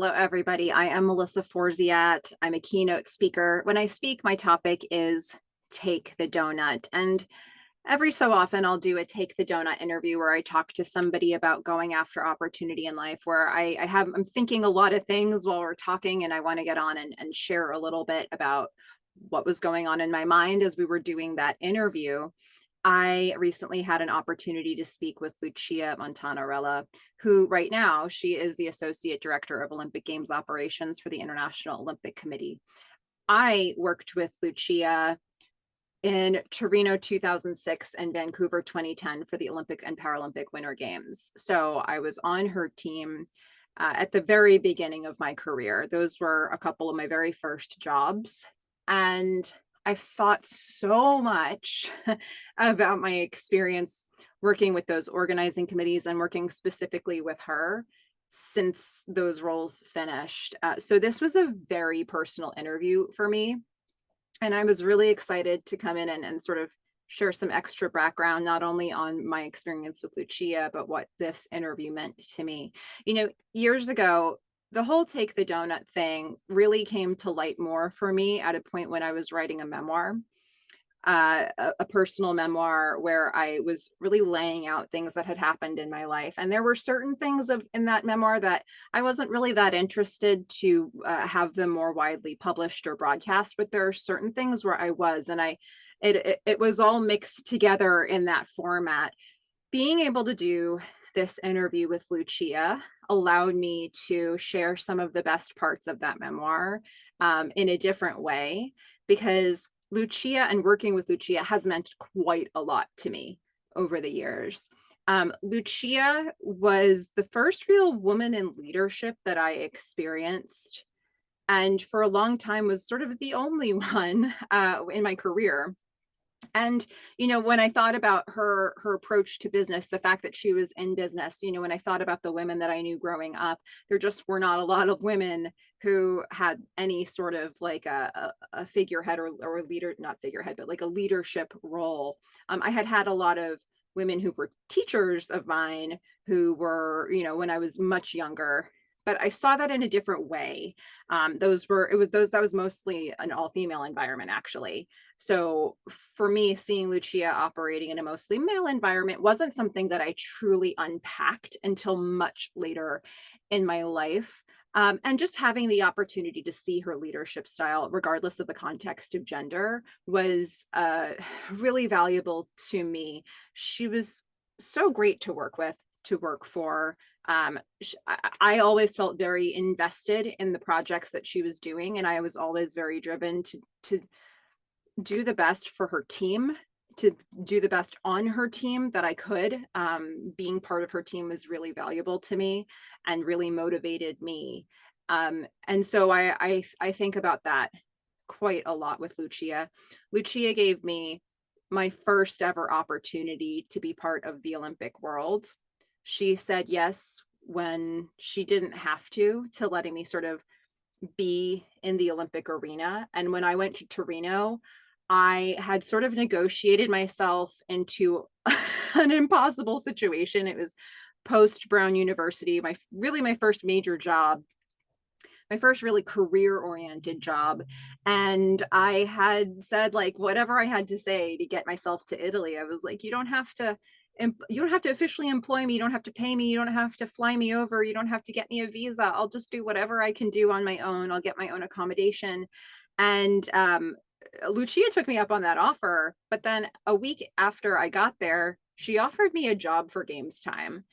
Hello, everybody. I am Melissa Forziat. I'm a keynote speaker. When I speak, my topic is Take the Doughnut. And every so often, I'll do a Take the Doughnut interview where I talk to somebody about going after opportunity in life, where I'm thinking a lot of things while we're talking, and I want to get on and share a little bit about what was going on in my mind as we were doing that interview. I recently had an opportunity to speak with Lucia Montanarella, who right now she is the Associate Director of Olympic Games Operations for the International Olympic Committee. I worked with Lucia in Torino 2006 and Vancouver 2010 for the Olympic and Paralympic Winter Games. So I was on her team at the very beginning of my career. Those were a couple of my very first jobs. And I've thought so much about my experience working with those organizing committees and working specifically with her since those roles finished. So this was a very personal interview for me. And I was really excited to come in and sort of share some extra background, not only on my experience with Lucia, but what this interview meant to me. You know, years ago, the whole Take the Doughnut thing really came to light more for me at a point when I was writing a memoir, a personal memoir where I was really laying out things that had happened in my life. And there were certain things in that memoir that I wasn't really that interested to have them more widely published or broadcast, but there are certain things where I was, and it was all mixed together in that format. Being able to do this interview with Lucia allowed me to share some of the best parts of that memoir in a different way, because Lucia and working with Lucia has meant quite a lot to me over the years. Lucia was the first real woman in leadership that I experienced, and for a long time was sort of the only one in my career. And, you know, when I thought about her approach to business, the fact that she was in business, you know, when I thought about the women that I knew growing up, there just were not a lot of women who had any sort of like a figurehead or a leader, not figurehead, but like a leadership role. I had a lot of women who were teachers of mine who were, you know, when I was much younger, but I saw that in a different way. That was mostly an all-female environment, actually. So for me, seeing Lucia operating in a mostly male environment wasn't something that I truly unpacked until much later in my life. And just having the opportunity to see her leadership style, regardless of the context of gender, was really valuable to me. She was so great to work with, to work for. I always felt very invested in the projects that she was doing, and I was always very driven to do the best for her team, to do the best on her team that I could. Being part of her team was really valuable to me and really motivated me. And so I think about that quite a lot with Lucia. Lucia gave me my first ever opportunity to be part of the Olympic world. She said yes when she didn't have to letting me sort of be in the Olympic arena. And when I went to Torino, I had sort of negotiated myself into an impossible situation. It was post Brown University, my first major job, my first really career oriented job. And I had said, like, whatever I had to say to get myself to Italy. I was like, you don't have to officially employ me. You don't have to pay me. You don't have to fly me over. You don't have to get me a visa. I'll just do whatever I can do on my own. I'll get my own accommodation. And Lucia took me up on that offer. But then a week after I got there, she offered me a job for Games Time.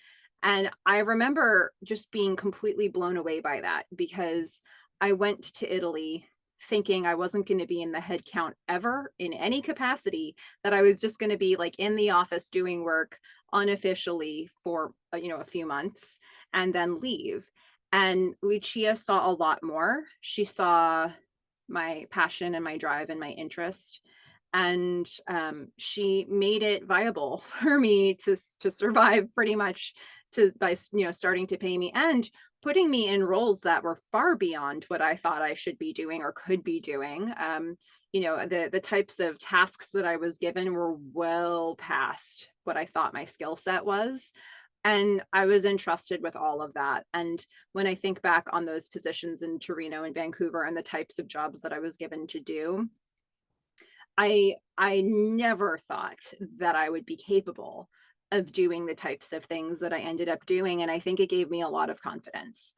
And I remember just being completely blown away by that, because I went to Italy thinking I wasn't going to be in the head count ever in any capacity, that I was just going to be like in the office doing work unofficially for, a few months and then leave. And Lucia saw a lot more. She saw my passion and my drive and my interest. And she made it viable for me to survive pretty much by starting to pay me and putting me in roles that were far beyond what I thought I should be doing or could be doing. The types of tasks that I was given were well past what I thought my skill set was. And I was entrusted with all of that. And when I think back on those positions in Torino and Vancouver and the types of jobs that I was given to do, I never thought that I would be capable of doing the types of things that I ended up doing. And I think it gave me a lot of confidence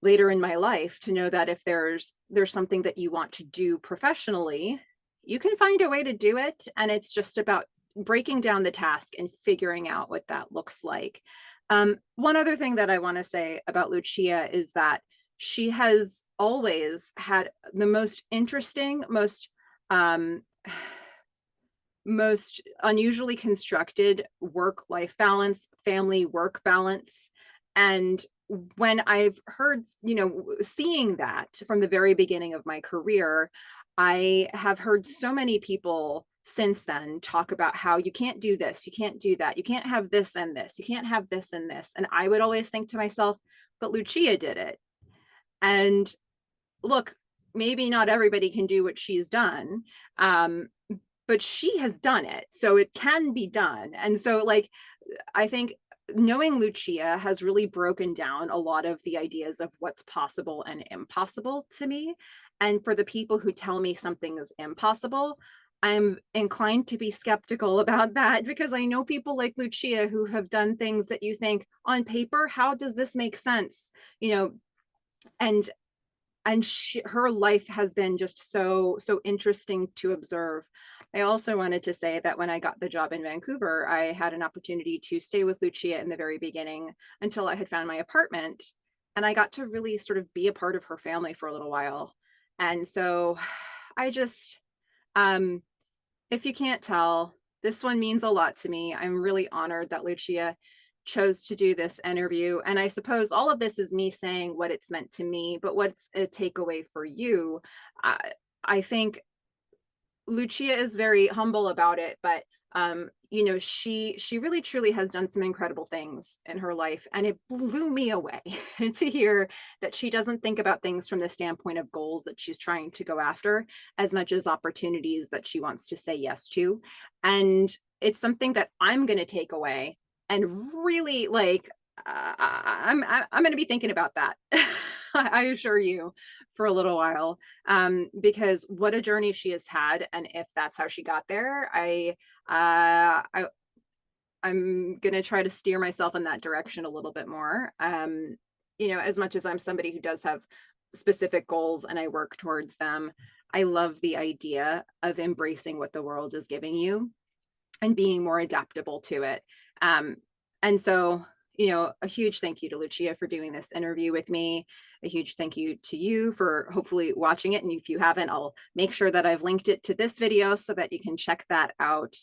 later in my life to know that if there's something that you want to do professionally, you can find a way to do it. And it's just about breaking down the task and figuring out what that looks like. One other thing that I want to say about Lucia is that she has always had the most interesting, um, most unusually constructed work-life balance, family work balance. And when I've heard, seeing that from the very beginning of my career, I have heard so many people since then talk about how you can't do this, you can't do that, you can't have this and this, you can't have this and this. And I would always think to myself, but Lucia did it. And look, maybe not everybody can do what she's done. But she has done it, so it can be done. And so, like, I think knowing Lucia has really broken down a lot of the ideas of what's possible and impossible to me. And for the people who tell me something is impossible, I'm inclined to be skeptical about that, because I know people like Lucia who have done things that you think on paper, how does this make sense? And her life has been just so interesting to observe. I also wanted to say that when I got the job in Vancouver, I had an opportunity to stay with Lucia in the very beginning until I had found my apartment. And I got to really sort of be a part of her family for a little while. And so I just, if you can't tell, this one means a lot to me. I'm really honored that Lucia chose to do this interview. And I suppose all of this is me saying what it's meant to me, but what's a takeaway for you? I think Lucia is very humble about it, but she really truly has done some incredible things in her life, and it blew me away to hear that she doesn't think about things from the standpoint of goals that she's trying to go after as much as opportunities that she wants to say yes to. And it's something that I'm going to take away and really, like, I'm going to be thinking about that. I assure you, for a little while, because what a journey she has had. And if that's how she got there, I'm going to try to steer myself in that direction a little bit more. As much as I'm somebody who does have specific goals and I work towards them, I love the idea of embracing what the world is giving you and being more adaptable to it. And so, a huge thank you to Lucia for doing this interview with me. A huge thank you to you for hopefully watching it. And if you haven't, I'll make sure that I've linked it to this video so that you can check that out.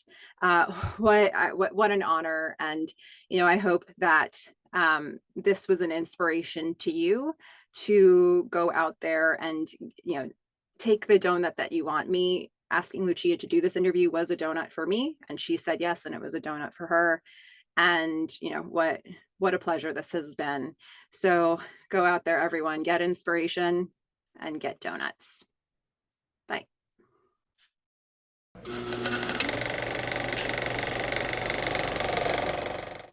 What an honor. And, I hope that this was an inspiration to you to go out there and, take the donut that you want. Me asking Lucia to do this interview was a donut for me, and she said yes, and it was a donut for her. And what a pleasure this has been. So go out there, everyone, get inspiration and get donuts. Bye.